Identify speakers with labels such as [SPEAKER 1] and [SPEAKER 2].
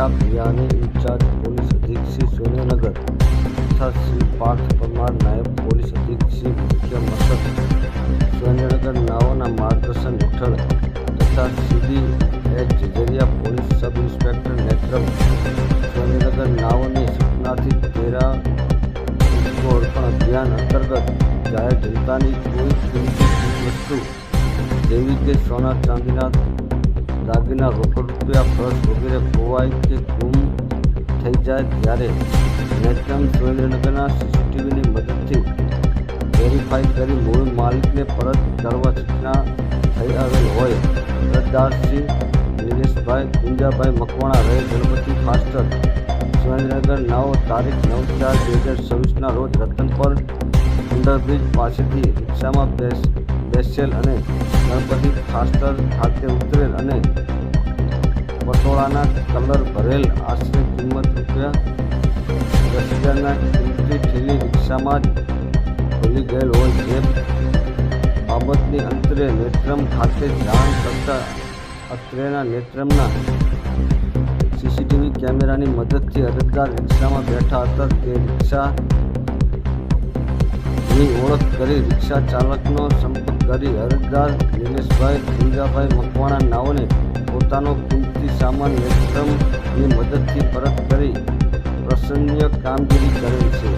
[SPEAKER 1] સુરક્ષા અભિયાને in charge police અધિક્ષક શ્રી સુરેન્દ્રનગર તથા શ્રી પાર્થ પરમાર નાયબ પોલીસ અધિક્ષક શ્રી મુખ્ય મથક સુરેન્દ્રનગર નાઓના માર્ગદર્શન હેઠળ તથા સીડી એચ ઝરિયા police sub inspector Netram Surendranagar નાઓની સૂચનાથી 13 ઓળખાણ અભિયાન અંતર્ગત જાહેર જનતાની કોઈ કિંમતી વસ્તુ જેવી કે સોના ચાંદીના દાગીના, રોકડ રૂપિયા, પર્સ વગેરે ખોવાય કે ગુમ થઈ જાય ત્યારે નેત્રમ સુરેન્દ્રનગરના સીસીટીવીની મદદથી વેરીફાઈ કરી મૂળ માલિકને પરત કરવા સૂચના થઈ આવેલ હોય. અરજદાર શ્રી નિલેશભાઈ ગુંજાભાઈ મકવાણા રહે ગણપતિ ફાસ્ટર સુરેન્દ્રનગર નાઓ તારીખ 9/4/2026 રોજ રતનપર અંડરબ્રિજ પાસેથી રિક્ષામાં બેસેલ અને ગણપતિ ફાસ્ટર ખાતે ઉતરેલ અને પટોળાના કલર ભરેલ આશરે કિંમત ₹10,000 કિંમતી થેલી રિક્ષામાં જ ભૂલી ગયેલ હોય. જે બાબતની અંતરે નેત્રમ ખાતે જાણ કરતા અત્રેના નેત્રમના સીસીટીવી કેમેરાની મદદથી અરજદાર રિક્ષામાં બેઠા હતા તે રિક્ષાની ઓળખ કરી રિક્ષા ચાલકનો સંપર્ક કરી અરજદાર નિલેશભાઈ ગુંજાભાઈ મકવાણા નાઓને પોતાનો કિંમતી સામાન નેત્રમની મદદથી પરત કરી પ્રશંસનીય કામગીરી કરેલ છે.